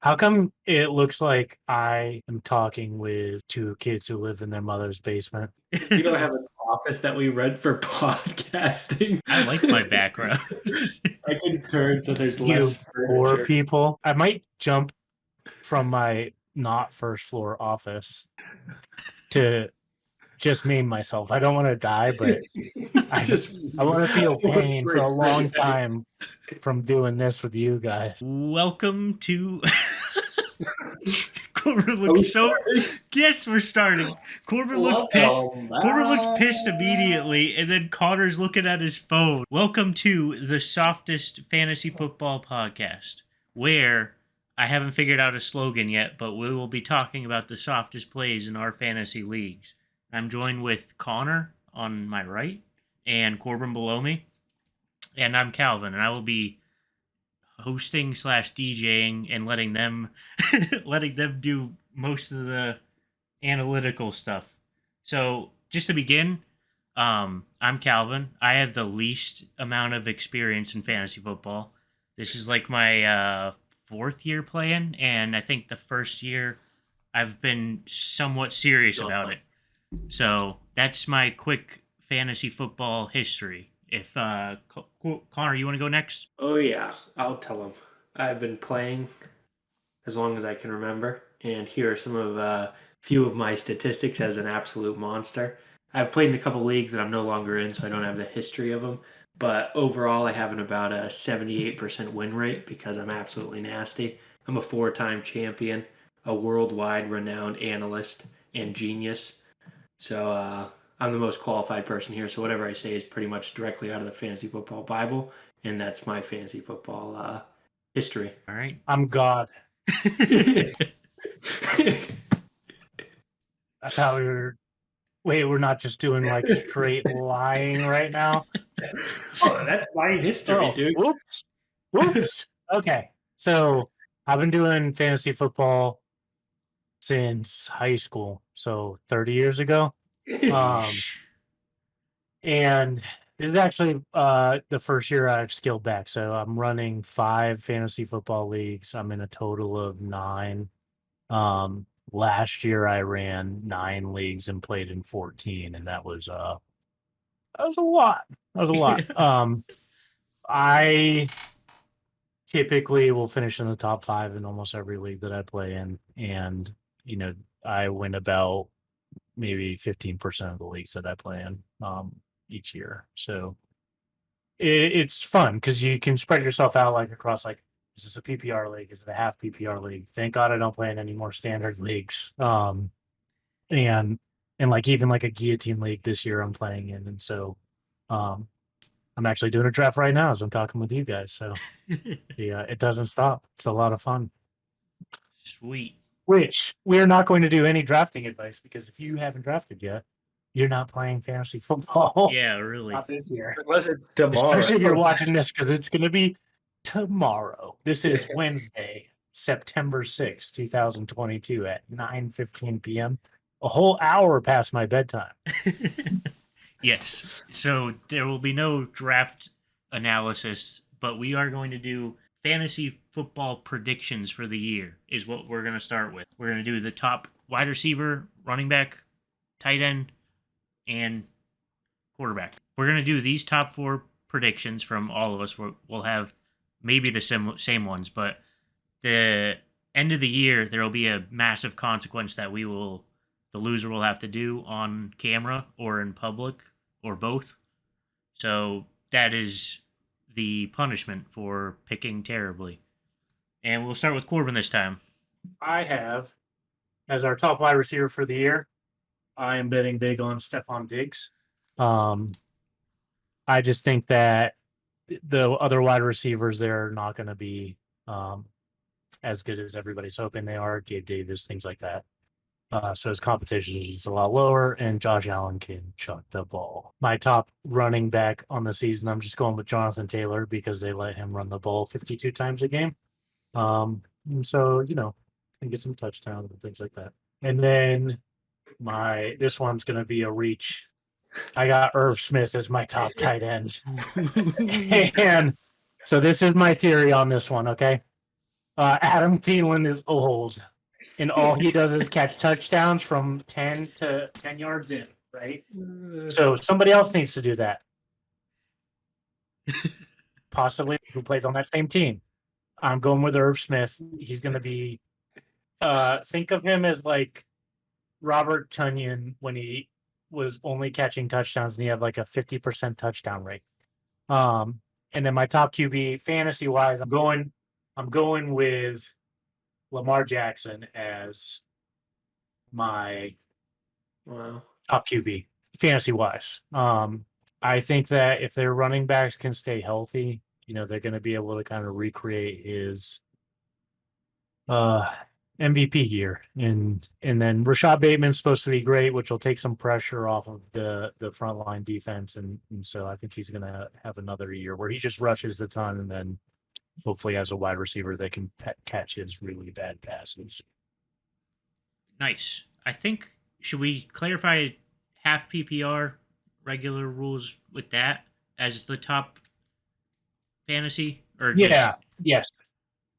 How come it looks like I am talking with two kids who live in their mother's basement? We don't have an office that we rent for podcasting. I like my background. I can turn so there's You less poor furniture. people. I might jump from my not first floor office to just maim myself. I don't want to die, but I want to feel pain for a long time from doing this with you guys. Welcome to. Corbin looks so. Yes, we're starting. Corbin looks pissed. Corbin looks pissed immediately, and then Connor's looking at his phone. Welcome to the softest fantasy football podcast, where I haven't figured out a slogan yet, but we will be talking about the softest plays in our fantasy leagues. I'm joined with Connor on my right and Corbin below me, and I'm Calvin, and I will be hosting / DJing and letting them do most of the analytical stuff. So just to begin, I'm Calvin. I have the least amount of experience in fantasy football. This is like my fourth year playing, and I think the first year I've been somewhat serious about it. So that's my quick fantasy football history. If Connor, you want to go next? Oh yeah, I'll tell him. I've been playing as long as I can remember, and here are some of few of my statistics as an absolute monster. I've played in a couple leagues that I'm no longer in, so I don't have the history of them. But overall, I have about a 78% win rate because I'm absolutely nasty. I'm a 4-time champion, a worldwide renowned analyst and genius. So I'm the most qualified person here. So whatever I say is pretty much directly out of the Fantasy Football Bible, and that's my fantasy football history. All right. I'm God. I thought we were. Wait, we're not just doing like straight lying right now. Oh, that's my history, dude. Whoops. Okay, so I've been doing fantasy football since high school, so 30 years ago. And this is actually the first year I've scaled back. So I'm running 5 fantasy football leagues. I'm in a total of 9. Last year I ran 9 leagues and played in 14, and that was a lot. I typically will finish in the top 5 in almost every league that I play in, and I win about maybe 15% of the leagues that I play in each year. So it's fun because you can spread yourself out like across like, is this a PPR league? Is it a half PPR league? Thank God I don't play in any more standard leagues. And like even like a guillotine league this year I'm playing in. And so I'm actually doing a draft right now as I'm talking with you guys. So yeah, it doesn't stop. It's a lot of fun. Sweet. Which we're not going to do any drafting advice because if you haven't drafted yet, you're not playing fantasy football. Yeah, really. Not this year. Unless it's tomorrow. Especially if you're watching this because it's going to be tomorrow. This is Wednesday, September 6th, 2022 at 9:15 p.m. A whole hour past my bedtime. Yes. So there will be no draft analysis, but we are going to do fantasy football predictions for the year is what we're going to start with. We're going to do the top wide receiver, running back, tight end, and quarterback. We're going to do these top 4 predictions from all of us. We'll have maybe the same ones, but the end of the year, there will be a massive consequence that the loser will have to do on camera or in public or both. So that is the punishment for picking terribly. And we'll start with Corbin this time. I have, as our top wide receiver for the year, I am betting big on Stephon Diggs. I just think that the other wide receivers, they're not going to be as good as everybody's hoping they are. Gabe Davis, things like that. So his competition is a lot lower, and Josh Allen can chuck the ball. My top running back on the season, I'm just going with Jonathan Taylor because they let him run the ball 52 times a game. And so, can get some touchdowns and things like that. And then this one's going to be a reach. I got Irv Smith as my top tight end. And so this is my theory on this one, okay? Adam Thielen is old, and all he does is catch touchdowns from 10 yards in, right? So somebody else needs to do that. Possibly who plays on that same team. I'm going with Irv Smith. He's going to be. Think of him as like Robert Tonyan when he was only catching touchdowns and he had like a 50% touchdown rate. And then my top QB fantasy wise, I'm going with Lamar Jackson as my top QB fantasy wise. I think that if their running backs can stay healthy, they're going to be able to kind of recreate his MVP year. And then Rashad Bateman's supposed to be great, which will take some pressure off of the frontline defense. And so I think he's going to have another year where he just rushes a ton and then hopefully as a wide receiver they can catch his really bad passes. Nice. I think, should we clarify half PPR regular rules with that as the top fantasy? Or yes.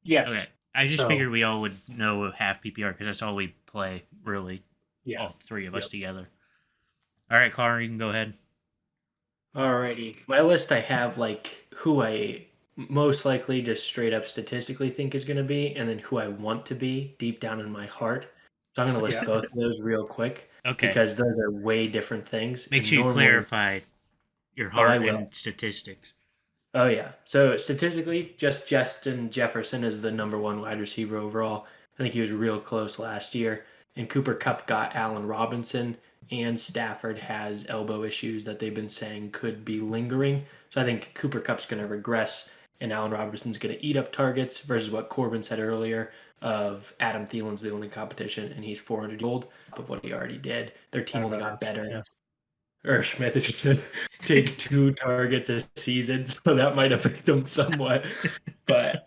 Okay. I just figured we all would know half PPR because that's all we play, really. Yeah. All three of us together. All right, Connor, you can go ahead. Alrighty. My list, I have like who I most likely just straight up statistically think is going to be, and then who I want to be deep down in my heart. So I'm going to list both of those real quick. Okay. Because those are way different things. Make sure you clarify your heart and statistics. Oh, yeah. So statistically, just Justin Jefferson is the number one wide receiver overall. I think he was real close last year. And Cooper Kupp got Allen Robinson, and Stafford has elbow issues that they've been saying could be lingering. So I think Cooper Kupp's going to regress, and Allen Robinson's going to eat up targets versus what Corbin said earlier of Adam Thielen's the only competition, and he's 400 years old of what he already did. Their team only got better. Yeah. Irv Smith is going to take 2 targets a season, so that might affect them somewhat. And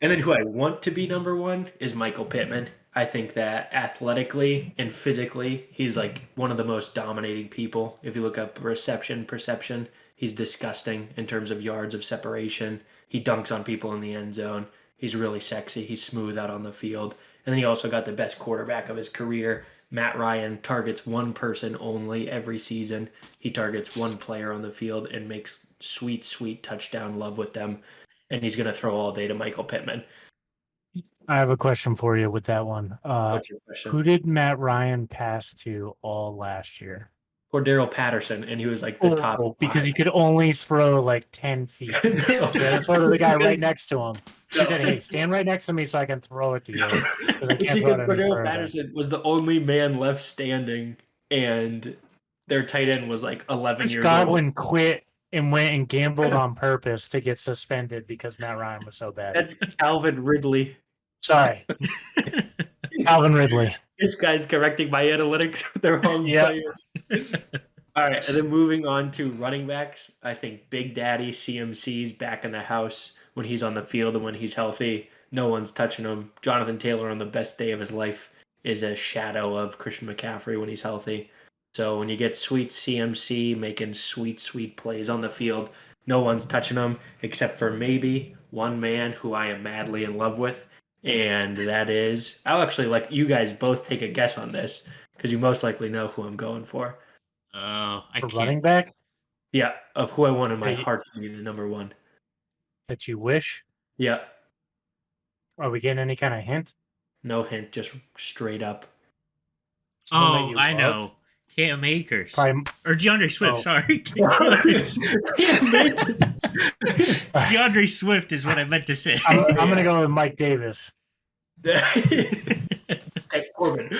then who I want to be number one is Michael Pittman. I think that athletically and physically, he's like one of the most dominating people. If you look up perception, he's disgusting in terms of yards of separation. He dunks on people in the end zone. He's really sexy. He's smooth out on the field. And then he also got the best quarterback of his career. Matt Ryan targets one person only every season. He targets one player on the field and makes sweet, sweet touchdown love with them. And he's going to throw all day to Michael Pittman. I have a question for you with that one. What's your question? Who did Matt Ryan pass to all last year? Cordero Patterson, and he was like the top. Because he could only throw like 10 feet. So that's sort of the guy right next to him. He said, hey, stand right next to me so I can throw it to you. Because Cordero Patterson was the only man left standing, and their tight end was like 11 years Godwin old. Quit and went and gambled on purpose to get suspended because Matt Ryan was so bad. That's Calvin Ridley. Sorry. Calvin Ridley. This guy's correcting my analytics. They're wrong players. All right, and then moving on to running backs, I think Big Daddy CMC's back in the house when he's on the field and when he's healthy. No one's touching him. Jonathan Taylor on the best day of his life is a shadow of Christian McCaffrey when he's healthy. So when you get sweet CMC making sweet, sweet plays on the field, no one's touching him except for maybe one man who I am madly in love with. And that is, I'll actually let you guys both take a guess on this because you most likely know who I'm going for. I can't. Running back? Yeah, of who I want in my heart to be the number one. That you wish? Yeah. Are we getting any kind of hint? No hint, just straight up. Oh, I know. Cam Akers. Probably... Or DeAndre Swift, sorry. DeAndre Swift is what I meant to say. I'm going to go with Mike Davis. Corbin.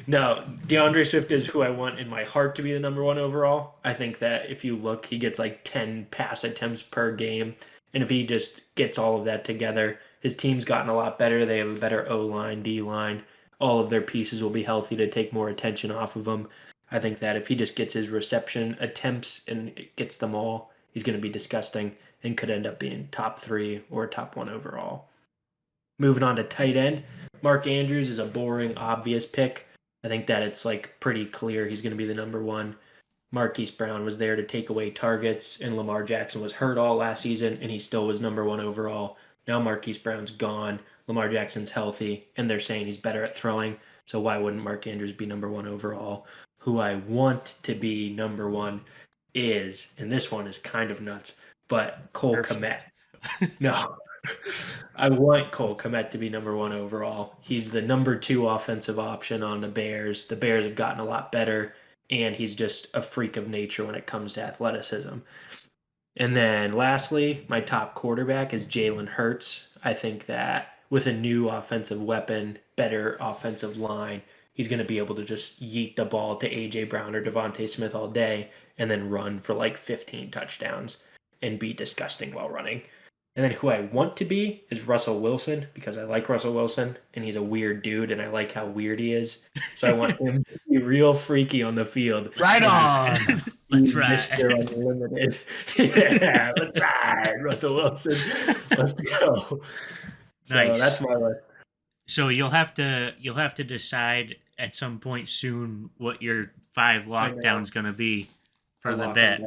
No, DeAndre Swift is who I want in my heart to be the number one overall. I think that if you look, he gets like 10 pass attempts per game. And if he just gets all of that together, his team's gotten a lot better. They have a better O-line, D-line. All of their pieces will be healthy to take more attention off of him. I think that if he just gets his reception attempts and gets them all, he's going to be disgusting and could end up being top 3 or top 1 overall. Moving on to tight end, Mark Andrews is a boring, obvious pick. I think that it's like pretty clear he's going to be the number one. Marquise Brown was there to take away targets, and Lamar Jackson was hurt all last season, and he still was number one overall. Now Marquise Brown's gone. Lamar Jackson's healthy, and they're saying he's better at throwing. So why wouldn't Mark Andrews be number one overall? Who I want to be number one is, and this one is kind of nuts, but Cole Kmet. No. I want Cole Kmet to be number one overall. He's the number 2 offensive option on the Bears. The Bears have gotten a lot better, and he's just a freak of nature when it comes to athleticism. And then lastly, my top quarterback is Jalen Hurts. I think that with a new offensive weapon, better offensive line, he's going to be able to just yeet the ball to A.J. Brown or Devontae Smith all day and then run for like 15 touchdowns and be disgusting while running. And then who I want to be is Russell Wilson, because I like Russell Wilson, and he's a weird dude, and I like how weird he is. So I want him to be real freaky on the field. Right on. Let's ride. Mr. Unlimited. Yeah, let's ride, Russell Wilson. Let's go. Nice. So that's my list. So you'll have to decide at some point soon what your 5 lockdown's going to be for the bet.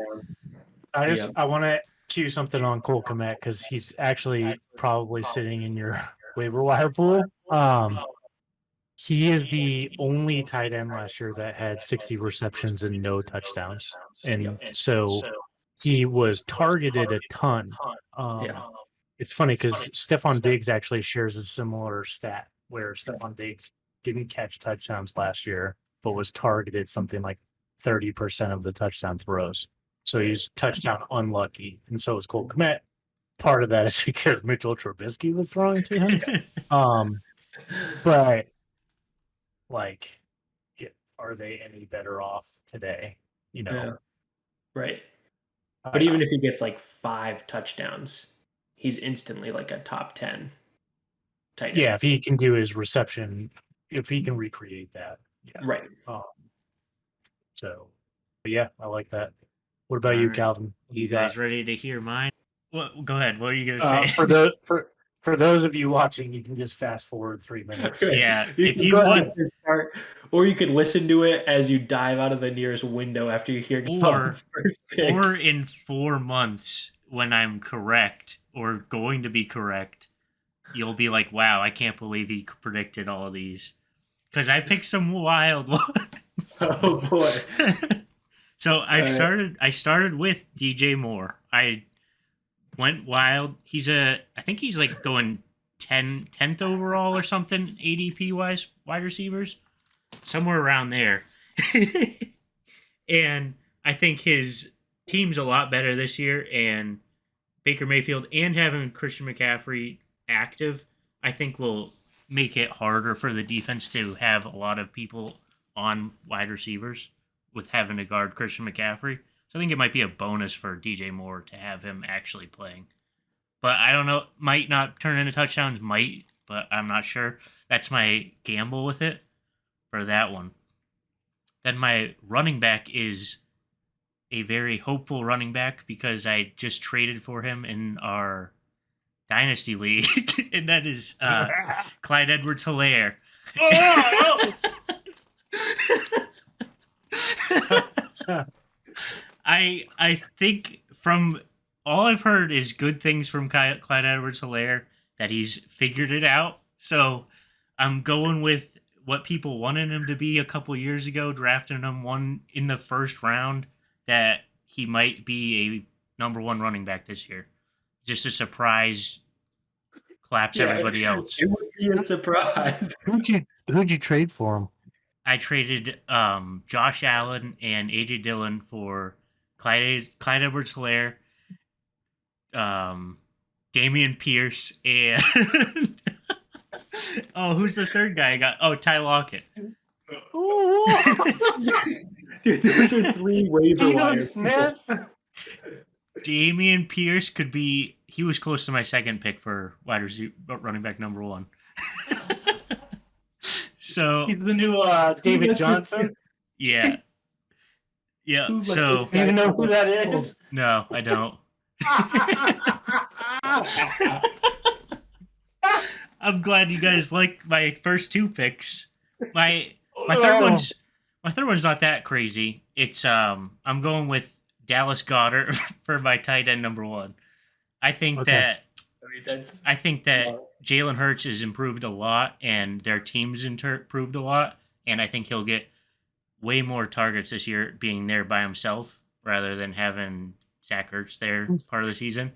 I want to cue something on Cole Kmet because he's actually probably sitting in your waiver wire pool. He is the only tight end last year that had 60 receptions and no touchdowns, and so he was targeted a ton. It's funny because Stephon Diggs actually shares a similar stat where Stephon Diggs didn't catch touchdowns last year, but was targeted something like 30% of the touchdown throws. So he's touchdown unlucky, and so is Cole Kmet. Part of that is because Mitchell Trubisky was throwing to him. But like, are they any better off today? You know, Yeah. Right. But even if he gets like 5 touchdowns, he's instantly like a top 10 tight end. Yeah, if he can do his reception, if he can recreate that. Yeah. Right. So, but yeah, I like that. What about you, Alright. Calvin? You guys ready to hear mine? What? Go ahead. What are you gonna say? For those of you watching, you can just fast forward 3 minutes. Yeah, You if can you go want, ahead and start, or you could listen to it as you dive out of the nearest window after you hear Calvin's first pick. or in 4 months when I'm correct or going to be correct, you'll be like, "Wow, I can't believe he predicted all of these," because I picked some wild ones. Oh boy. So I started with DJ Moore. I went wild. I think he's like going 10th overall or something, ADP wise, wide receivers, somewhere around there. And I think his team's a lot better this year, and Baker Mayfield and having Christian McCaffrey active, I think will make it harder for the defense to have a lot of people on wide receivers with having to guard Christian McCaffrey. So I think it might be a bonus for DJ Moore to have him actually playing. But I don't know. Might not turn into touchdowns. Might, but I'm not sure. That's my gamble with it for that one. Then my running back is a very hopeful running back because I just traded for him in our Dynasty League. And that is Clyde Edwards-Helaire. Oh! I think from all I've heard is good things from Clyde Edwards-Helaire, that he's figured it out. So I'm going with what people wanted him to be a couple years ago, drafting him one in the first round, that he might be a number 1 running back this year. Just a surprise, claps everybody else. It would be a surprise. Who'd you trade for him? I traded Josh Allen and AJ Dillon for Clyde Edwards-Helaire, Damian Pierce, and who's the third guy I got? Oh, Ty Lockett. Dude, those are 3 waiver wire Smith. Damian Pierce could be. He was close to my second pick for wide receiver, running back number 1. So He's the new David Johnson. yeah. So Do you even know who that is? no, I don't. I'm glad you guys like my first 2 picks. My third one's not that crazy. It's I'm going with Dallas Goedert for my tight end number 1. I think that I think that Jalen Hurts has improved a lot, and their team's improved a lot, and I think he'll get way more targets this year being there by himself rather than having Zach Ertz there part of the season.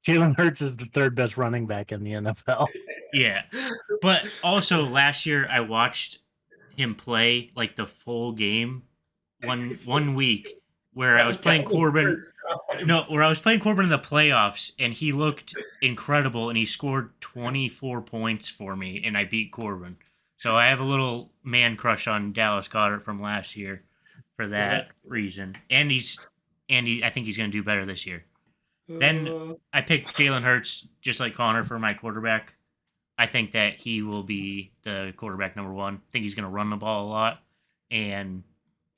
Jalen Hurts is the third best running back in the NFL. Yeah, but also last year I watched him play like the full game one week where I was playing Corbin. No, where I was playing Corbin in the playoffs, and he looked incredible, and he scored 24 points for me, and I beat Corbin. So I have a little man crush on Dallas Goedert from last year for that reason, and I think he's going to do better this year. Then I picked Jalen Hurts, just like Connor, for my quarterback. I think that he will be the quarterback number one. I think he's going to run the ball a lot, and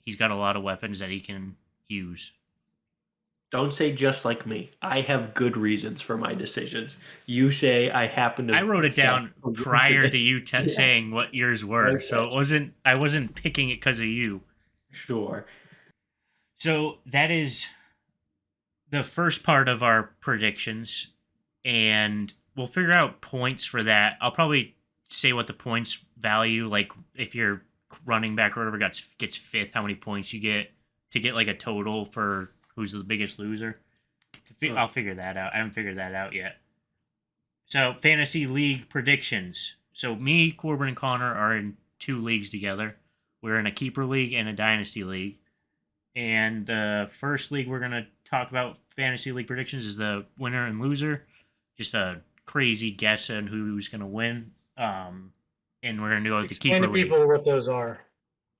he's got a lot of weapons that he can use. Don't say just like me. I have good reasons for my decisions. You say I happen to. I wrote it down prior to you saying what yours were, okay. So I wasn't picking it because of you. Sure. So that is the first part of our predictions, and we'll figure out points for that. I'll probably say what the points value, like if your running back or whatever gets fifth, how many points you get to get like a total for who's the biggest loser. I'll figure that out. I haven't figured that out yet. So fantasy league predictions. So me, Corbin, and Connor are in 2 leagues together. We're in a keeper league and a dynasty league. And the first league we're going to talk about fantasy league predictions is the winner and loser. Just a crazy guess on who's going to win. And we're going to go with the keeper league. People what those are.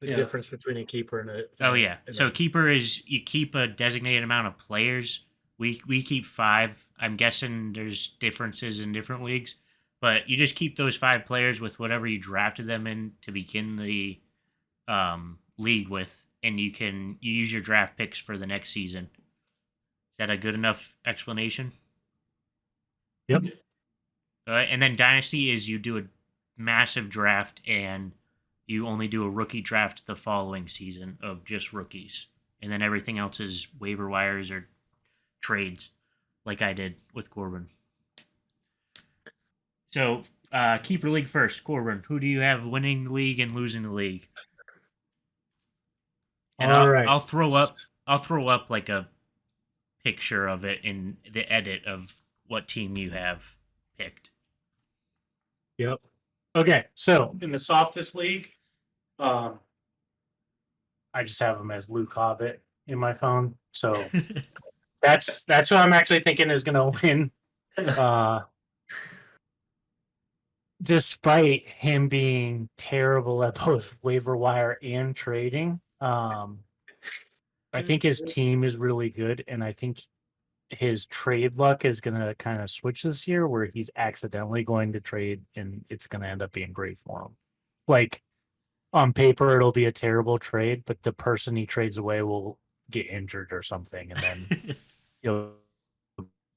The difference between a keeper and a... Oh, yeah. So keeper is you keep a designated amount of players. We keep 5. I'm guessing there's differences in different leagues. But you just keep those 5 players with whatever you drafted them in to begin the league with. And you use your draft picks for the next season. Is that a good enough explanation? Yep. All right. And then dynasty is you do a massive draft and you only do a rookie draft the following season of just rookies. And then everything else is waiver wires or trades, like I did with Corbin. So, keeper league first. Corbin, who do you have winning the league and losing the league? And I'll throw up like a picture of it in the edit of what team you have picked. Yep. Okay, so in the softest league, I just have him as Luke Hobbit in my phone. So that's what I'm actually thinking is going to win. Despite him being terrible at both waiver wire and trading, I think his team is really good, and I think his trade luck is going to kind of switch this year where he's accidentally going to trade and it's going to end up being great for him. Like on paper, it'll be a terrible trade, but the person he trades away will get injured or something. And then you'll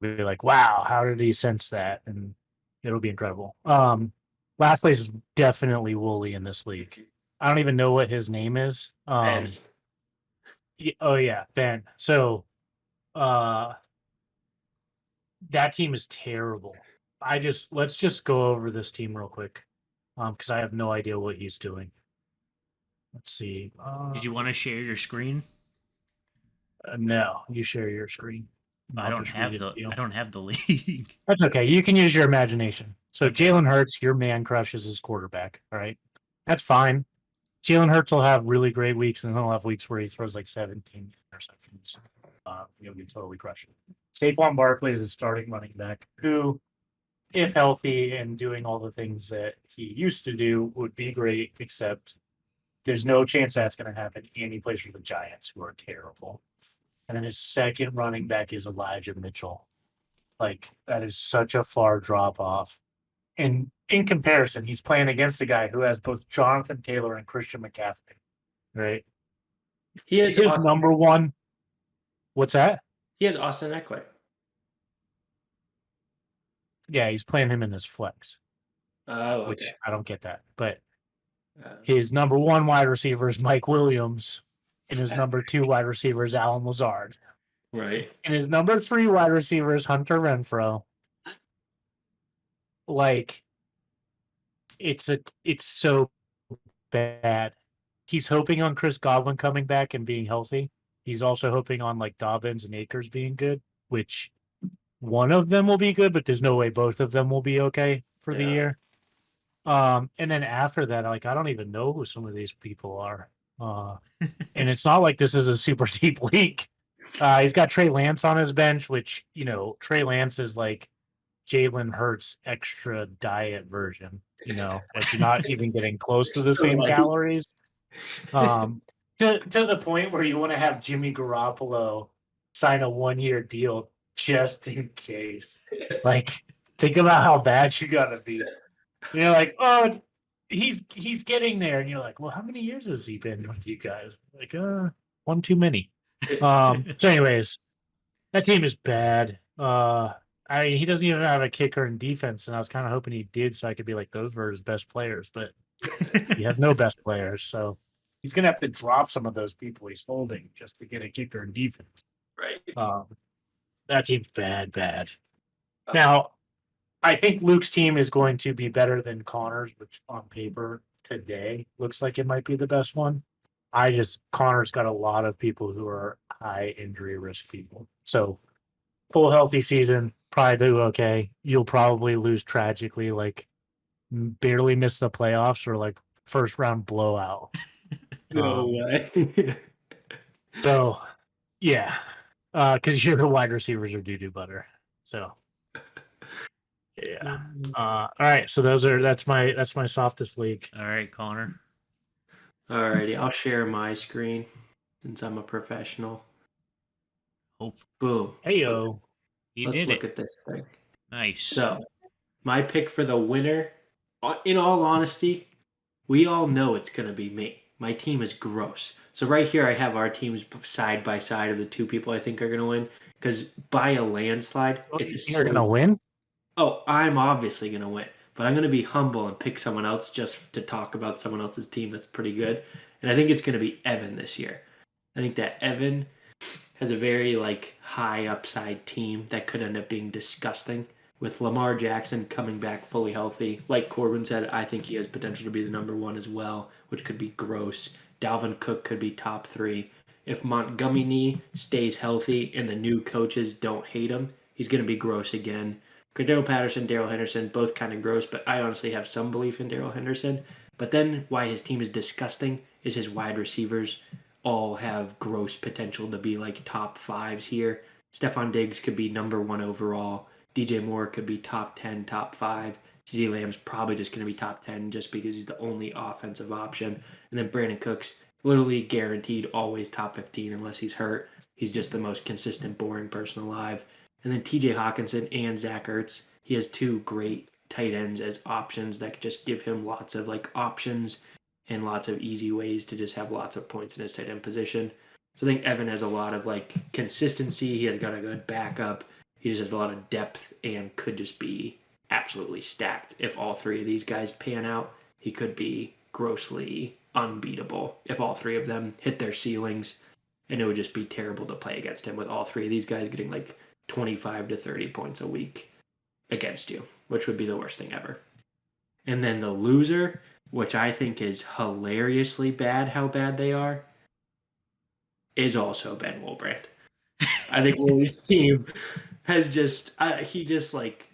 be like, wow, how did he sense that? And it'll be incredible. Last place is definitely Wooly in this league. I don't even know what his name is. Ben. Oh yeah, Ben. So, that team is terrible. Let's just go over this team real quick, because I have no idea what he's doing. Let's see. Did you want to share your screen? No, you share your screen. I don't have the league. That's okay. You can use your imagination. So Jalen Hurts, your man crush is his quarterback. All right, that's fine. Jalen Hurts will have really great weeks, and he'll have weeks where he throws like 17 interceptions. He'll be totally crushing. Saquon Barkley is a starting running back who, if healthy and doing all the things that he used to do, would be great, except there's no chance that's going to happen. And he plays for the Giants, who are terrible. And then his second running back is Elijah Mitchell. Like, that is such a far drop off. And in comparison, he's playing against a guy who has both Jonathan Taylor and Christian McCaffrey, right? He is his number one. What's that? He has Austin Eckler. Yeah, he's playing him in his flex. Oh, okay. Which I don't get that. But his number one wide receiver is Mike Williams, and his number 2 wide receiver is Alan Lazard. Right. And his number 3 wide receiver is Hunter Renfrow. like it's so bad. He's hoping on Chris Godwin coming back and being healthy. He's also hoping on like Dobbins and Akers being good, which one of them will be good, but there's no way both of them will be okay for the year. And then after that, like I don't even know who some of these people are. And it's not like this is a super deep league. He's got Trey Lance on his bench, which Trey Lance is like Jalen Hurts extra diet version. Like you're not even getting close to the same calories. To the point where you want to have Jimmy Garoppolo sign a 1-year deal just in case. Like, think about how bad you gotta be. You're like, oh, he's getting there, and you're like, well, how many years has he been with you guys? Like, one too many. So, anyways, that team is bad. I mean, he doesn't even have a kicker in defense, and I was kind of hoping he did, so I could be like, those were his best players, but he has no best players, so he's gonna have to drop some of those people he's holding just to get a kicker in defense. Right. That team's bad. Now, I think Luke's team is going to be better than Connor's, which on paper today looks like it might be the best one. Connor's got a lot of people who are high injury risk people. So full healthy season, probably do okay. You'll probably lose tragically, like barely miss the playoffs or like first round blowout. No way. So yeah, because your wide receivers are doo-doo butter. So yeah. All right. So that's my softest league. All right, Connor. Alrighty, I'll share my screen since I'm a professional. Hope. Boom. You Let's did look it. at this thing. Nice. So, my pick for the winner, in all honesty, we all know it's going to be me. My team is gross. So right here I have our teams side by side of the two people I think are going to win because by a landslide, You're going to win? Oh, I'm obviously going to win. But I'm going to be humble and pick someone else just to talk about someone else's team that's pretty good. And I think it's going to be Evan this year. I think that Evan has a very high upside team that could end up being disgusting. With Lamar Jackson coming back fully healthy, like Corbin said, I think he has potential to be the number one as well, which could be gross. Dalvin Cook could be top 3. If Montgomery stays healthy and the new coaches don't hate him, he's going to be gross again. Cordero Patterson, Darrell Henderson, both kind of gross, but I honestly have some belief in Darrell Henderson. But then why his team is disgusting is his wide receivers all have gross potential to be top 5s here. Stephon Diggs could be number 1 overall. DJ Moore could be top 10, top 5. CeeDee Lamb's probably just going to be top 10 just because he's the only offensive option. And then Brandon Cooks, literally guaranteed always top 15 unless he's hurt. He's just the most consistent, boring person alive. And then TJ Hawkinson and Zach Ertz. He has 2 great tight ends as options that just give him lots of options and lots of easy ways to just have lots of points in his tight end position. So I think Evan has a lot of consistency. He has got a good backup. He just has a lot of depth and could just be absolutely stacked. If all 3 of these guys pan out, he could be grossly unbeatable if all 3 of them hit their ceilings. And it would just be terrible to play against him with all 3 of these guys getting 25 to 30 points a week against you, which would be the worst thing ever. And then the loser, which I think is hilariously bad how bad they are, is also Ben Wolbrand. I think Willie's team has just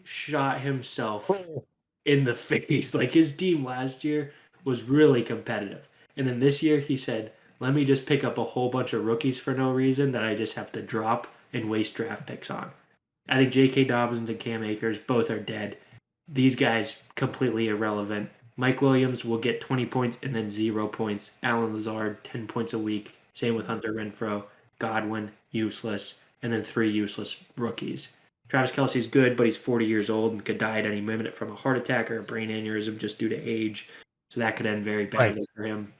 shot himself in the face. His team last year was really competitive. And then this year he said, let me just pick up a whole bunch of rookies for no reason that I just have to drop and waste draft picks on. I think J.K. Dobbins and Cam Akers both are dead. These guys completely irrelevant. Mike Williams will get 20 points and then 0 points. Alan Lazard, 10 points a week. Same with Hunter Renfrow. Godwin, useless. And then 3 useless rookies. Travis Kelce's good, but he's 40 years old and could die at any minute from a heart attack or a brain aneurysm just due to age. So that could end very badly for him.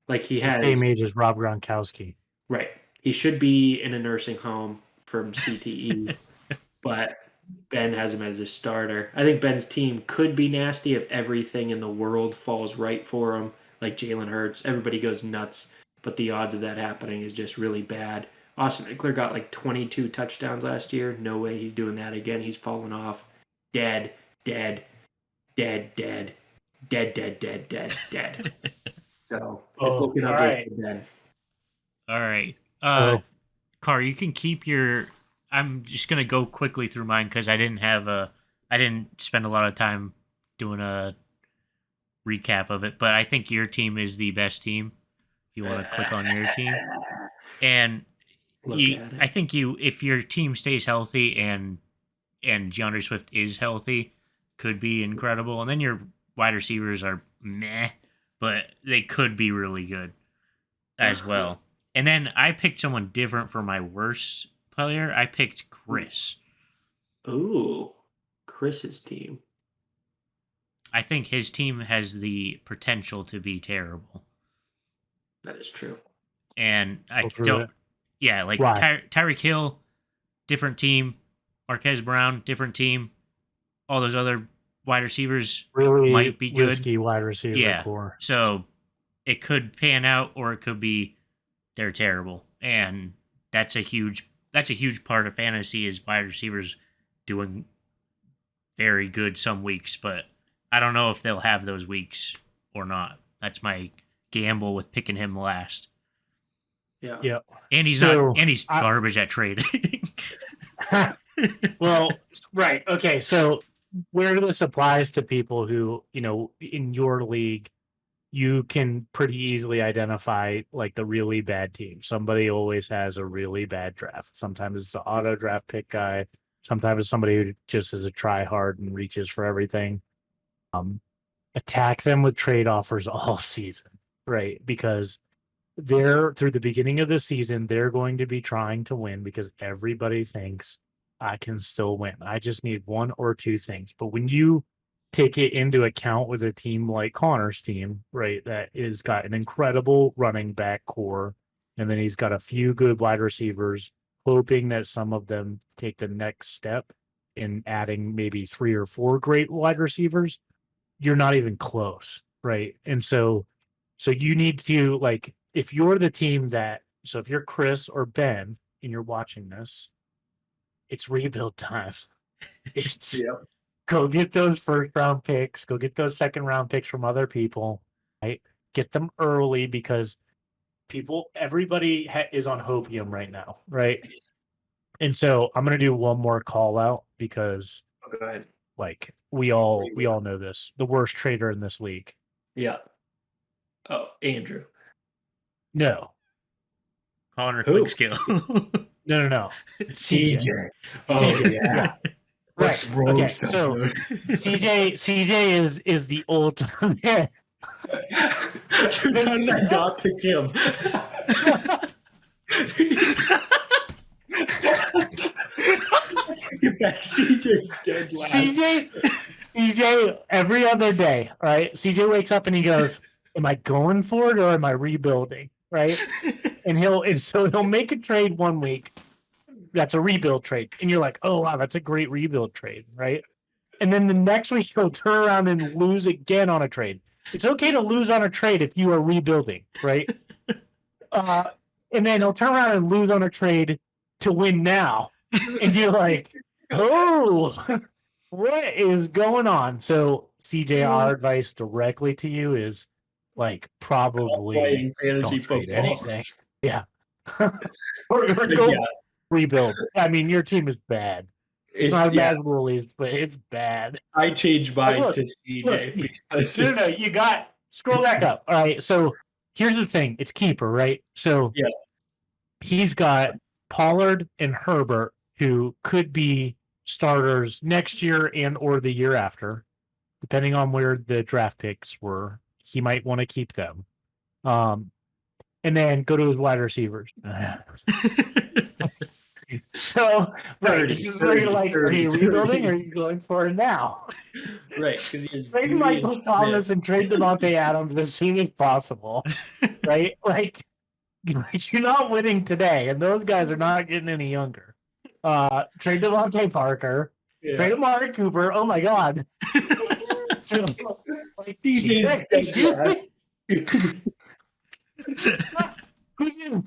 He has the same age as Rob Gronkowski. Right. He should be in a nursing home from CTE, but Ben has him as a starter. I think Ben's team could be nasty if everything in the world falls right for him, like Jalen Hurts. Everybody goes nuts, but the odds of that happening is just really bad. Austin Eckler got 22 touchdowns last year. No way he's doing that again. He's fallen off. Dead. dead. So Oh, it's looking all ugly right. for Ben. All right. Oh. Car, you can keep your. I'm just gonna go quickly through mine because I didn't spend a lot of time doing a recap of it. But I think your team is the best team. If you want to click on your team, and Look at I it. think if your team stays healthy and DeAndre Swift is healthy, could be incredible. And then your wide receivers are meh, but they could be really good as well. And then I picked someone different for my worst player. I picked Chris. Ooh, Chris's team. I think his team has the potential to be terrible. That is true. And I Go through don't. it. Yeah, like Why? Tyreek Hill, different team. Marquez Brown, different team. All those other wide receivers Really might be good. risky wide receiver Yeah. core. So it could pan out, or it could be they're terrible, and that's a huge part of fantasy is wide receivers doing very good some weeks, but I don't know if they'll have those weeks or not. That's my gamble with picking him last. Yeah. Yep. And he's So, he's garbage at trading. Well, right. Okay. So where this applies to people who, in your league, you can pretty easily identify like the really bad team. Somebody always has a really bad draft. Sometimes it's the auto draft pick guy. Sometimes it's somebody who just is a try hard and reaches for everything. Attack them with trade offers all season, right? Because they're through the beginning of the season, they're going to be trying to win because everybody thinks I can still win. I just need one or two things. But when you take it into account with a team like Connor's team, right, that is got an incredible running back core, and then he's got a few good wide receivers, hoping that some of them take the next step in adding maybe 3 or 4 great wide receivers, you're not even close, right? And so you need to, like, if you're the team if you're Chris or Ben and you're watching this, it's rebuild time. It's Yep. go get those first round picks, go get those second round picks from other people, right? Get them early because everybody is on hopium right now, right? And so I'm gonna do one more call out because, Go ahead. like, we all know this. The worst trader in this league. Yeah. Oh, Andrew. No, Connor Who? quick skill. no. CJ. Oh CJ, yeah. Right. Okay. So CJ is the ultimate. How did I not pick him? Get back, CJ's dead last. CJ, every other day, right? CJ wakes up and he goes, "Am I going for it or am I rebuilding?" Right? And so he'll make a trade one week. That's a rebuild trade, and you're like, "Oh wow, that's a great rebuild trade," right? And then the next week he'll turn around and lose again on a trade. It's okay to lose on a trade if you are rebuilding, right? And then he'll turn around and lose on a trade to win now, and you're like, "Oh, what is going on?" So, CJ, our advice directly to you is, like, probably Playing fantasy don't trade football. anything. Yeah. or go Yeah. rebuild. I mean, your team is bad. It's not as bad as Woolies, but it's bad. I changed mine Look, to CJ because No, you got scroll back up. All right. So here's the thing. It's keeper, right? So Yeah. he's got Pollard and Herbert, who could be starters next year and or the year after, depending on where the draft picks were. He might want to keep them. And then go to his wide receivers. So, right, this is where you're like, are you rebuilding or are you going for it now? Right, because he has Trade Michael Thomas and trade Devontae Adams as soon as possible, right? Like, you're not winning today, and those guys are not getting any younger. Trade Devontae Parker, trade Amari Cooper. Oh my God. Like, who's in?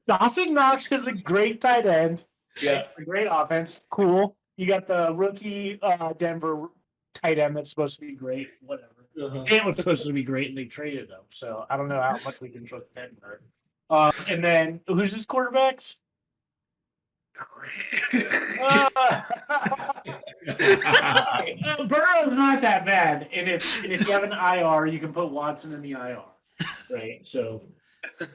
Dawson Knox is a great tight end. Yeah. A great offense. Cool. You got the rookie Denver tight end that's supposed to be great. Whatever. Uh-huh. Kent was supposed to be great, and they traded him. So I don't know how much we can trust Denver. And then who's his quarterbacks? Burrow's not that bad, and if you have an IR, you can put Watson in the IR, right? So,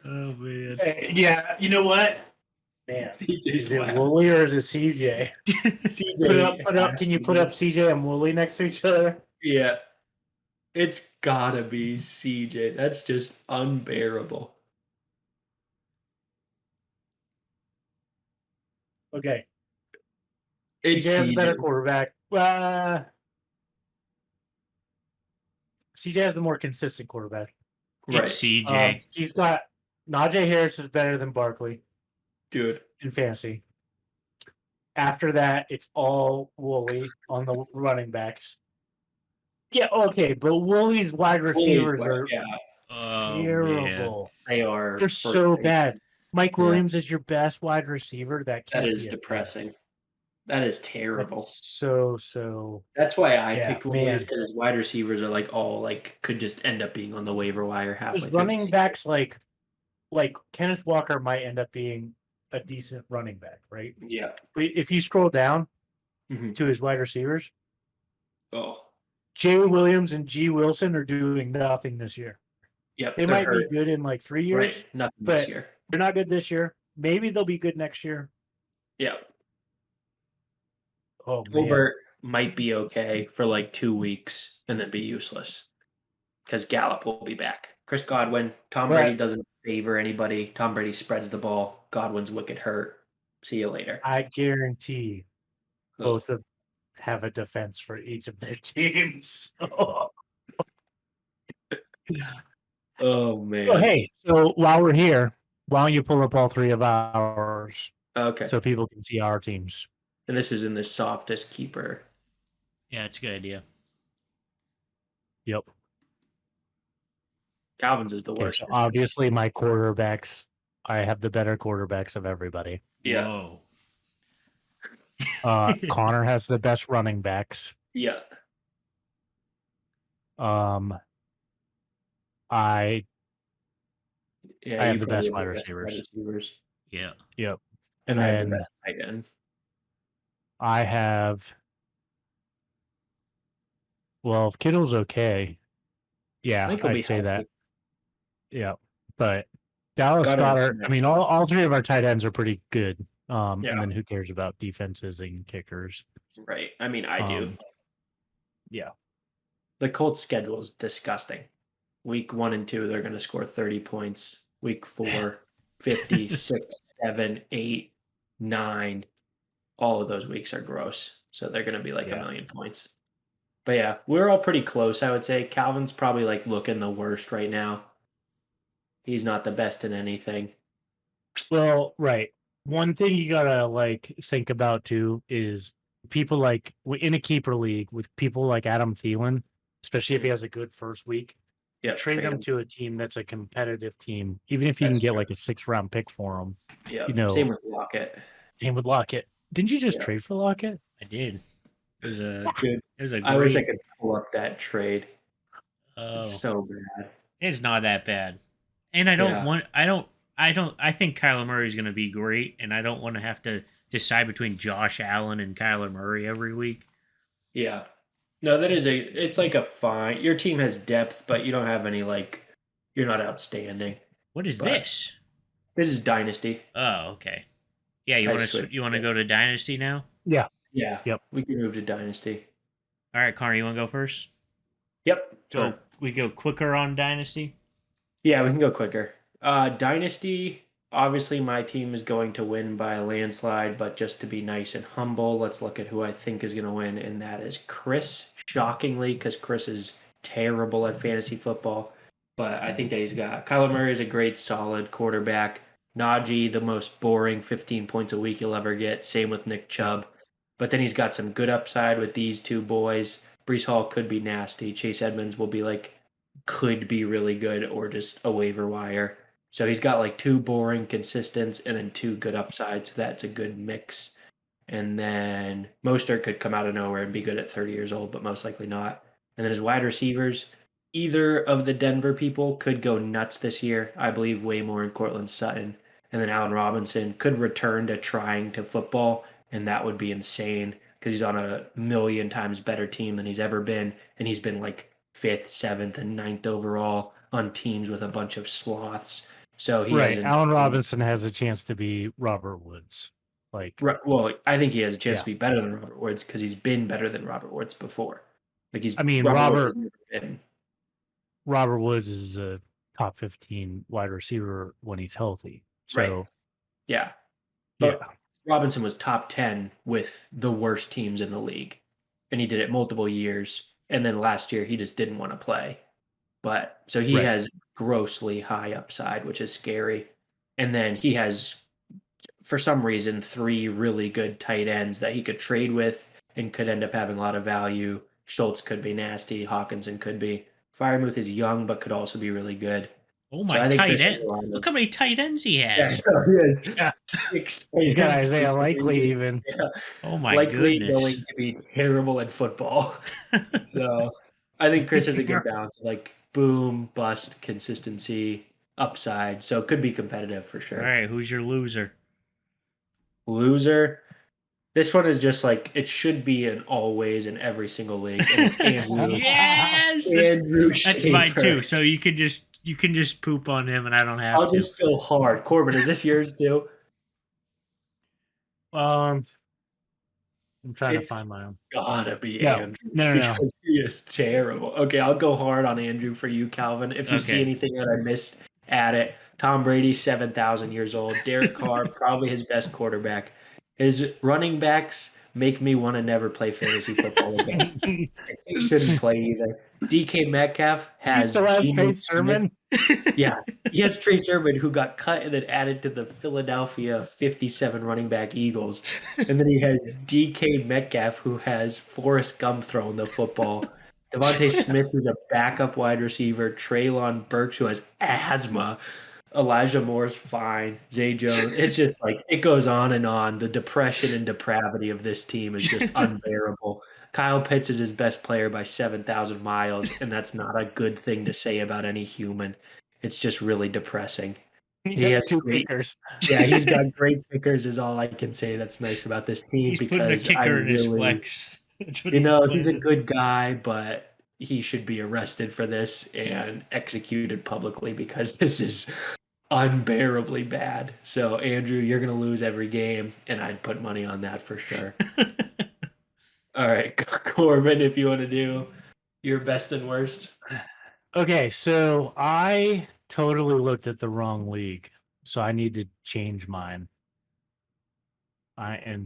Oh man. yeah, you know what, man, CJ's is it laugh. Wooly or is it CJ? CJ Put up. has Can you to put be. up CJ and Wooly next to each other? Yeah. It's gotta be CJ. That's just unbearable. Okay, It's CJ has a better CJ. quarterback. CJ has the more consistent quarterback. Right. It's CJ. He's got Najee Harris is better than Barkley Dude. in fantasy. After that, it's all Wooly on the running backs. Yeah, okay, but Wooly's wide receivers are Yeah, Oh man. terrible. they are. They're first so rate. bad. Mike Yeah. Williams is your best wide receiver. That can't That is be a thing. depressing. That is terrible. That's so. That's why I Yeah, picked Williams man. because his wide receivers are like all like could just end up being on the waiver wire halfway There's through. running backs like Kenneth Walker might end up being a decent running back, right? Yeah. But if you scroll down Mhm. to his wide receivers, Oh. Jay Williams and G Wilson are doing nothing this year. Yep. They they're might hurt. be good in like 3 years. Right. Nothing but- this year. They're not good this year. Maybe they'll be good next year. Yep. Oh man. Gilbert might be okay for like 2 weeks and then be useless because Gallup will be back. Chris Godwin, Tom Right. Brady doesn't favor anybody. Tom Brady spreads the ball. Godwin's wicked hurt. See you later. I guarantee both of have a defense for each of their teams. Oh man. Oh, hey, so while we're here, why don't you pull up all three of ours Okay. so people can see our teams? And this is in the softest keeper. Yeah, it's a good idea. Yep. Calvin's is the Okay, worst. so obviously my quarterbacks, I have the better quarterbacks of everybody. Yeah. Whoa. Connor has the best running backs. Yeah. I Yeah. I have you the probably best wide best receivers. Yeah. Yep. And I have then the best tight end. I have. Well, if Kittle's okay, yeah, think he'll be I'd say that. healthy. Yeah, but Dallas Goddard Goddard. and I mean, all three of our tight ends are pretty good. Yeah. And then who cares about defenses and kickers? Right. I mean, I do. Yeah. The Colts schedule is disgusting. Week 1 and 2, they're going to score 30 points. Week 4, 50, 6, 7, 8, 9. All of those weeks are gross. So they're going to be like Yeah. a million points. But yeah, we're all pretty close, I would say. Calvin's probably like looking the worst right now. He's not the best in anything. Well, right. One thing you gotta think about too is people in a keeper league with people like Adam Thielen, especially if he has a good first week. Yeah, Trade him to a team that's a competitive team, even if you That's can get true. like a 6th-round pick for him. Yeah, you know- same with Lockett. Same with Lockett. Didn't you just Yeah. trade for Lockett? I did. It was a Dude, it was a I wish I great. could pull up that trade. Oh, It's so bad. it's not that bad. And I think Kyler Murray is going to be great, and I don't want to have to decide between Josh Allen and Kyler Murray every week. Yeah. No, it's like a fine. Your team has depth, but you don't have any you're not outstanding. What is But- this? This is Dynasty. Oh, okay. Yeah, you I want to switched it. go to Dynasty now? Yeah. Yep. We can move to Dynasty. All right, Connor, you want to go first? Yep. So Sure. we go quicker on Dynasty. Yeah, we can go quicker. Dynasty, obviously my team is going to win by a landslide, but just to be nice and humble, let's look at who I think is going to win, and that is Chris, shockingly, because Chris is terrible at fantasy football. But I think that he's got Kyler Murray is a great, solid quarterback. Najee, the most boring 15 points a week you'll ever get. Same with Nick Chubb. But then he's got some good upside with these two boys. Brees Hall could be nasty. Chase Edmonds will be could be really good or just a waiver wire. So he's got 2 boring consistents and then 2 good upsides. So that's a good mix. And then Mostert could come out of nowhere and be good at 30 years old, but most likely not. And then his wide receivers, either of the Denver people could go nuts this year. I believe way more in Cortland Sutton. And then Allen Robinson could return to trying to football, and that would be insane because he's on a million times better team than he's ever been. And he's been like 5th, 7th, and 9th overall on teams with a bunch of sloths. So he Right. has Allen Robinson has a chance to be Robert Woods. Like, Well, I think he has a chance Yeah. to be better than Robert Woods because he's been better than Robert Woods before. Like I mean, Woods Robert has never been. Robert Woods is a top 15 wide receiver when he's healthy. So, Yeah. yeah. But Robinson was top 10 with the worst teams in the league. And he did it multiple years. And then last year, he just didn't want to play. But so he Right. has grossly high upside, which is scary. And then he has, for some reason, 3 really good tight ends that he could trade with and could end up having a lot of value. Schultz could be nasty. Hawkinson could be. Firemouth is young, but could also be really good. Oh So my I think tight Chris end! Carolina- Look how many tight ends he Yeah, has. he is. Yeah. 6 He's got tight ends. Isaiah It's Likely crazy. even. Yeah. Oh my Likely goodness! going to be terrible at football. So I think Chris has a good balance of like boom, bust, consistency, upside. So it could be competitive for sure. All right, who's your loser? Loser. This one is just like it should be an always in every single league. And it's Andrew. Yes, Andrew that's mine Schaefer. too. So you can just poop on him, and I don't have I'll to. just go hard. Corbin, is this yours too? I'm trying It's- to find my own. Gotta be No. Andrew. No. Because he is terrible. Okay, I'll go hard on Andrew for you, Calvin. If you see Okay. anything that I missed, add it. Tom Brady, 7,000 years old. Derek Carr, probably his best quarterback. His running backs make me want to never play fantasy football again. He shouldn't play either. DK Metcalf has still have Geno Trey Smith. Sermon? Yeah, he has Trey Sermon, who got cut and then added to the Philadelphia 57 running back Eagles. And then he has DK Metcalf, who has Forrest Gump throwing the football. Devontae Smith, who's a backup wide receiver. Traylon Burks, who has asthma. Elijah Moore's fine. Zay Jones. It's just like it goes on and on. The depression and depravity of this team is just unbearable. Kyle Pitts is his best player by 7,000 miles, and that's not a good thing to say about any human. It's just really depressing. He has has 2 great- kickers. Yeah, he's got great kickers, is all I can say that's nice about this team. He's putting a because kicker in his really- flex. That's what You know, he's a putting. good guy, but he should be arrested for this and executed publicly because this is unbearably bad. So, Andrew, you're going to lose every game, and I'd put money on that for sure. All right, Corbin, if you want to do your best and worst. Okay, so I totally looked at the wrong league, so I need to change mine.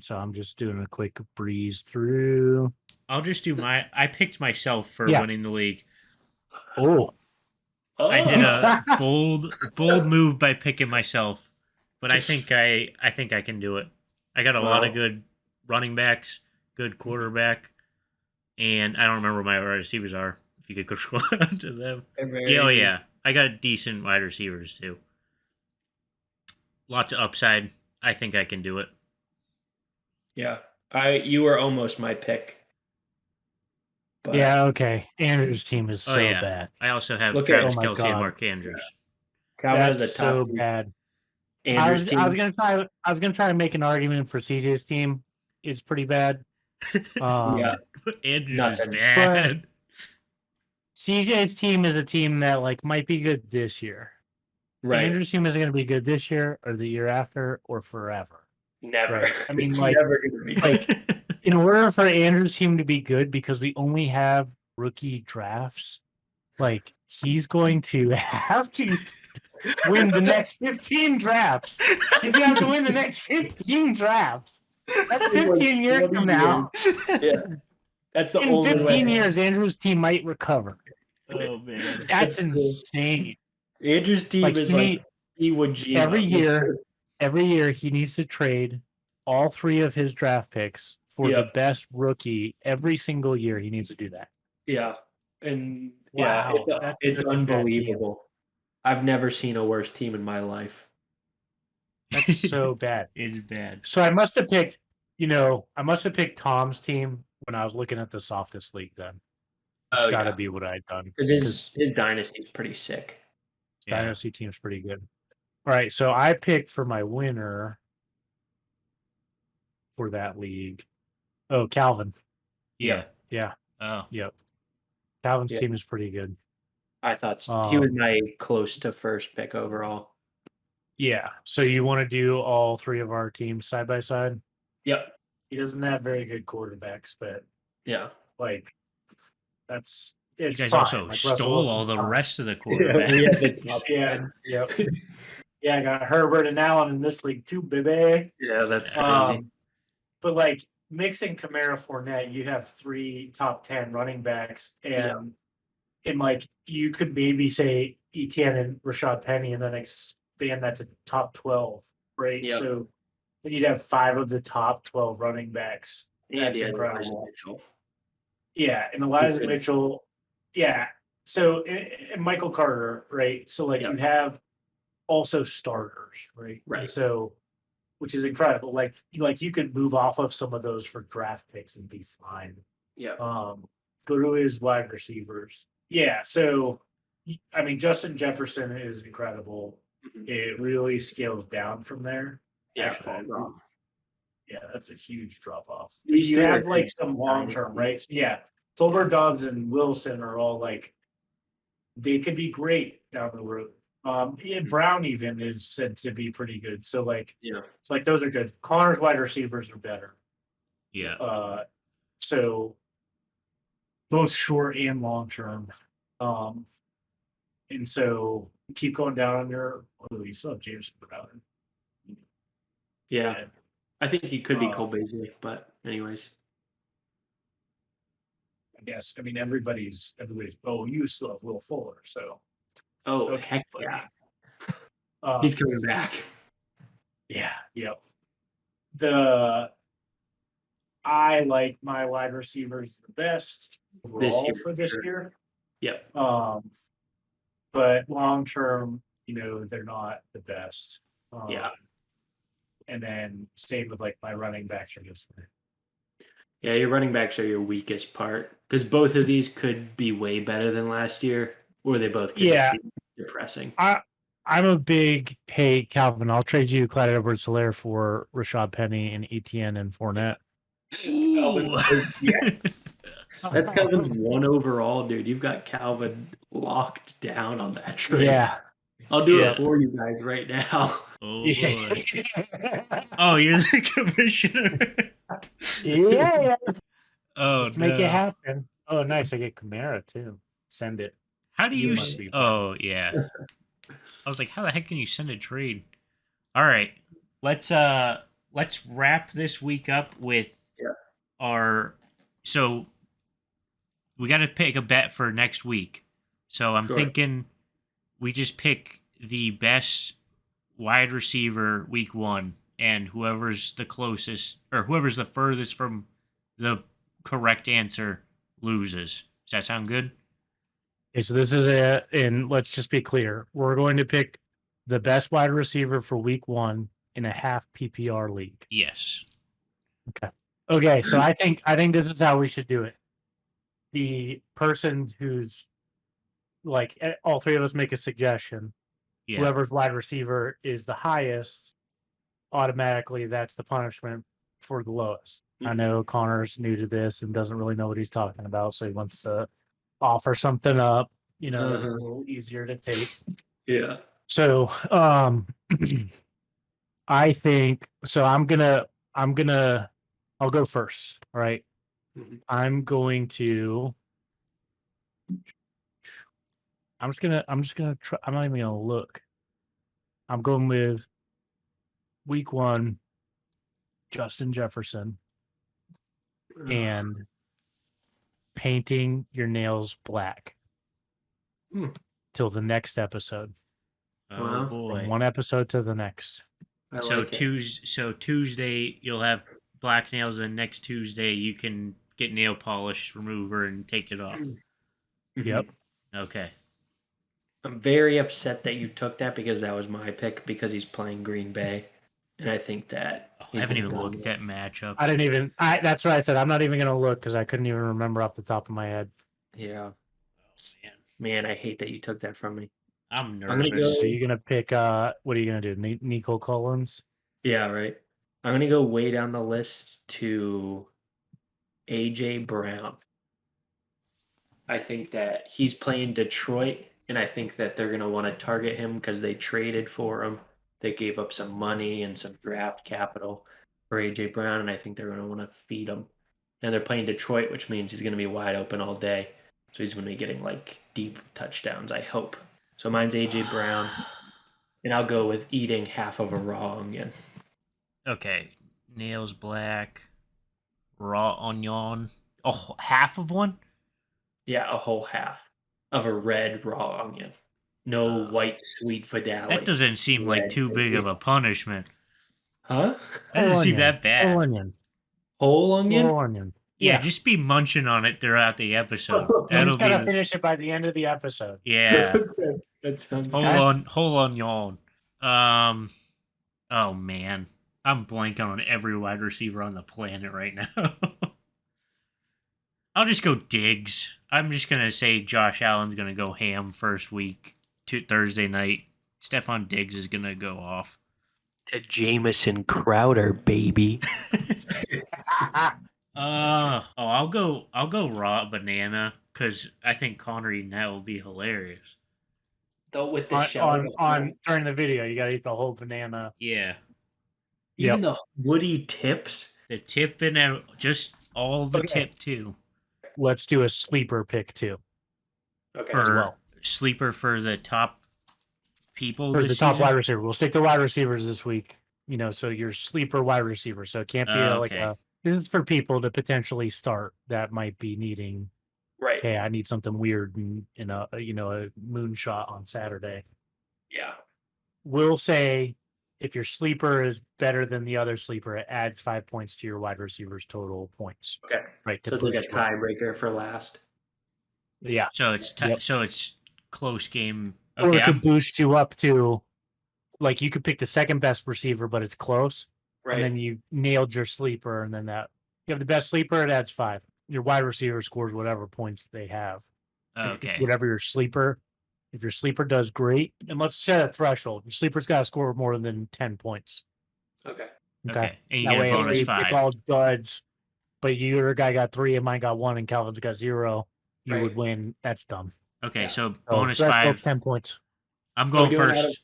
So I'm just doing a quick breeze through. I'll just do my. I picked myself for Yeah. winning the league. Oh, I did a bold move by picking myself, but I think I can do it. I got a lot of Wow. good running backs, good quarterback, and I don't remember what my wide receivers are. If you could go scroll down to them. Yeah, oh yeah, I got decent wide receivers too. Lots of upside. I think I can do it. Yeah. You were almost my pick. But yeah, okay. Andrew's team is Oh, so yeah. bad. I also have Look at- Travis oh my Kelce and God. Mark Andrews. Calvin has That's a top so three. bad. I Andrew's was team. gonna try to make an argument for CJ's team is pretty bad. Yeah. Andrews Nothing. is bad. CJ's team is a team that like might be good this year. Right. Andrew's team isn't going to be good this year or the year after or forever. Never. Right. I mean, It's like- never going to be. like- In order for Andrew's team to be good, because we only have rookie drafts, like he's going to have to win the next 15 drafts. He's going to have to win the next 15 drafts. That's It was 15 years 20 from now. Yeah. That's the In only 15 way. years, Andrew's team might recover. Oh man. That's It's the- insane. Andrew's team Like, is he like need- Iwo Jima. every year he needs to trade all 3 of his draft picks for the Yep. best rookie every single year. He needs to do that. Yeah. And Wow, yeah, that's it's such a bad team. unbelievable. I've never seen a worse team in my life. That's so bad. Is bad. So I must have picked I must have picked Tom's team when I was looking at the softest league. Then it's got to be what I'd done because his dynasty is pretty sick. Yeah. dynasty team's pretty good. All right, so I picked for my winner for that league. Oh, Calvin. Yeah. Yeah. Oh. Yep. Calvin's Yeah. team is pretty good. I thought he was my close to first pick overall. Yeah. So you want to do all three of our teams side by side? Yep. He doesn't have very good quarterbacks, but Yeah. like it's You guys fine. also Like, Russell stole all Wilson's the fine. rest of the We had the quarterbacks. top Yeah. 10. Yep. Yeah, I got Herbert and Allen in this league too, baby. Yeah, that's crazy. But like mixing Kamara, Fournette, you have 3 top 10 running backs, and like you could maybe say Etienne and Rashad Penny, and then expand that to top 12, right? Yep. So then you'd have 5 of the top 12 running backs. And That's he had Elijah incredible. Mitchell. Yeah, and Elijah could- Mitchell. Yeah. So and Michael Carter, right? So like Yep. you have also starters, right? Right. And so, which is incredible. Like you could move off of some of those for draft picks and be fine. Yeah. Go to his wide receivers. Yeah. So, I mean, Justin Jefferson is incredible. Mhm. It really scales down from there. Yeah. Actually, fall off. yeah, that's a huge drop off. These You two are have like good some long term, dynasty. right? So, yeah, Tolbert, Dobbs, and Wilson are all like they could be great down the road. Brown even is said to be pretty good. So like, Yeah. so like those are good. Connor's wide receivers are better. Yeah. So both short and long term. And so keep going down on your. Oh, you still have James Brown. Yeah. I think he could be Uh, Cole Beasley, but anyways. I guess. I mean, everybody's. Oh, you still have Will Fuller. So Oh, okay, heck but, yeah. uh, He's coming back. Yeah. Yep. I like my wide receivers the best overall year, for this sure. year. Yep. But long term, they're not the best. Yeah. And then same with like my running backs are just Yeah, your running backs are your weakest part because both of these could be way better than last year, or they both could Yeah. just be depressing. I'm a big hey Calvin, I'll trade you Clyde Edwards-Helaire for Rashad Penny and Etienne and Fournette. Ooh. That's Calvin's 1 overall, dude. You've got Calvin locked down on that trade. Yeah. I'll do Yeah. it for you guys right now. Oh boy. Oh, you're the commissioner. Yeah. Oh, Just make no. it happen. Oh, nice. I get Kamara too. Send it. How do You you? must be- Oh, yeah. I was like, how the heck can you send a trade? All right, let's wrap this week up with our. So we got to pick a bet for next week. So I'm Sure. thinking we just pick the best wide receiver week 1, and whoever's the closest or whoever's the furthest from the correct answer loses. Does that sound good? Okay, so this is it, and let's just be clear. We're going to pick the best wide receiver for week 1 in a half PPR league. Yes. Okay, so I think this is how we should do it. The person who's like all three of us make a suggestion. Yeah. Whoever's wide receiver is the highest, automatically that's the punishment for the lowest. I know Connor's new to this and doesn't really know what he's talking about, so he wants to offer something up, that's a little easier to take. Yeah. So, I think so. I'll go first. All right. Mhm. I'm just gonna try. I'm not even gonna look. I'm going with week 1, Justin Jefferson, and painting your nails black till the next episode. Oh Wow. boy. From one episode to the next. I So like it. Tuesday you'll have black nails, and next Tuesday you can get nail polish remover and take it off. Yep. Okay. I'm very upset that you took that because that was my pick because he's playing Green Bay. And I think that I haven't even looked at matchups. I didn't even. That's what I said. I'm not even gonna look because I couldn't even remember off the top of my head. Yeah. Oh, Man, I hate that you took that from me. I'm gonna nervous. So you're gonna pick. What are you gonna do? Nico Collins. Yeah, right. I'm gonna go way down the list to AJ Brown. I think that he's playing Detroit, and I think that they're gonna want to target him because they traded for him. They gave up some money and some draft capital for AJ Brown, and I think they're gonna want to feed him. And they're playing Detroit, which means he's gonna be wide open all day. So he's gonna be getting like deep touchdowns, I hope. So mine's AJ Brown, and I'll go with eating half of a raw onion. Okay, nails black, raw onion. Oh, half of one. Yeah, a whole half of a red raw onion. No white sweet Vidali. That doesn't seem like Red, too big of a punishment. Huh? That doesn't seem onion. that bad. Whole onion. Whole onion? Whole onion. Yeah, just be munching on it throughout the episode. You That'll just gotta be finish it by the end of the episode. yeah. Okay, that sounds Hold good. on, hold on, y'all. Oh man, I'm blanking on every wide receiver on the planet right now. I'll just go Diggs. I'm just gonna say Josh Allen's gonna go ham first week to Thursday night. Stephon Diggs is gonna go off. Jamison Crowder, baby. I'll go raw banana because I think Connor eating that will be hilarious. Though with the on during the video, you gotta eat the whole banana. Yeah, even the woody tips. the tip and just all the Okay. tip too. Let's do a sleeper pick too. Okay. For well. sleeper for the top people For this the top season? wide receiver. We'll stick to wide receivers this week. You know, so your sleeper wide receiver. So it can't be like Okay. a. This is for people to potentially start that might be needing. Right. Hey, I need something weird in a a moonshot on Saturday. Yeah. We'll say if your sleeper is better than the other sleeper, it adds 5 points to your wide receiver's total points. Okay. Right. To So it's like a boost your- tiebreaker for last. Yeah. So it's Yep. so it's close game. Or Okay, it could boost you up to, like, you could pick the second best receiver, but it's close. Right. And then you nailed your sleeper, and then that you have the best sleeper, it adds 5. Your wide receiver scores whatever points they have. okay. Whatever your sleeper, if your sleeper does great, and let's set a threshold. Your sleeper's got to score more than 10 points. Okay. Okay, and you That get way, a bonus you pick 5. all duds, but your guy got 3 and mine got 1 and Calvin's got 0. You Right. would win. That's dumb. Okay, Yeah. so So bonus threshold's 5. 10 points. I'm Are going we doing first.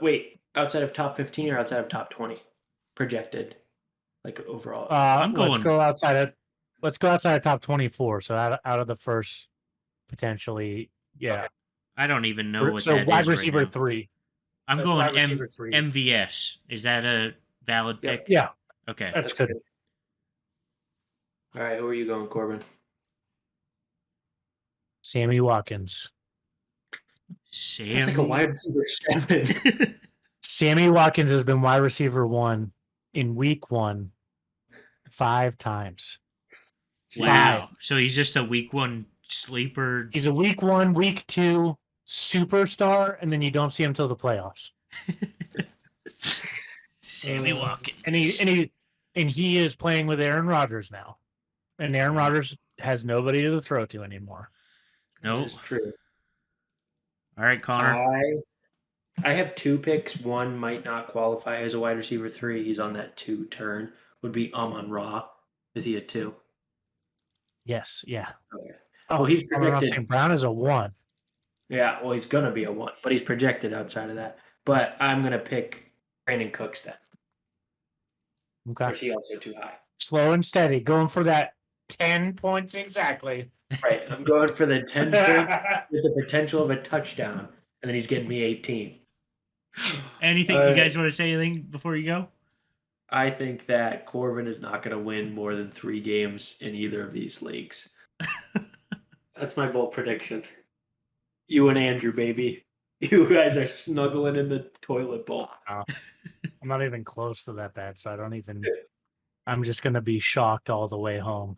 Wait, outside of top 15 or outside of top 20? Projected. Like overall. I'm going- Let's go outside of top 24. So out of the first, potentially, yeah. Okay. I don't even know what So that wide is right receiver now. 3. I'm That's going wide receiver 3. MVS. Is that a valid Yeah. pick? Yeah, Okay. that's good. All right, who are you going, Corbin? Sammy Watkins. Sammy. That's like a wide receiver 7. Sammy Watkins has been wide receiver 1 in week 1 5 times. Wow. So he's just a week 1 sleeper. He's a week 1, week 2 superstar, and then you don't see him till the playoffs. Sammy Watkins. And he is playing with Aaron Rodgers now. And Aaron Rodgers has nobody to throw to anymore. Nope. It's true. All right, Connor. I have 2 picks. One might not qualify as a wide receiver 3. He's on that 2 turn. Would be Amon Ra. Is he a 2? Yes, yeah. Okay. Oh, Well, he's Amon-Ra projected- St. Brown is a 1. Yeah, well, he's gonna be a 1, but he's projected outside of that. But I'm gonna pick Brandon Cooks then. Or Okay. is he also too high? Slow and steady, going for that 10 points exactly. Right. I'm going for the 10 points with the potential of a touchdown, and then he's getting me 18. Anything you guys want to say anything before you go? I think that Corbin is not going to win more than 3 games in either of these leagues. That's my bold prediction. You and Andrew, baby. You guys are snuggling in the toilet bowl. I'm not even close to that bad, so I don't even. I'm just gonna be shocked all the way home.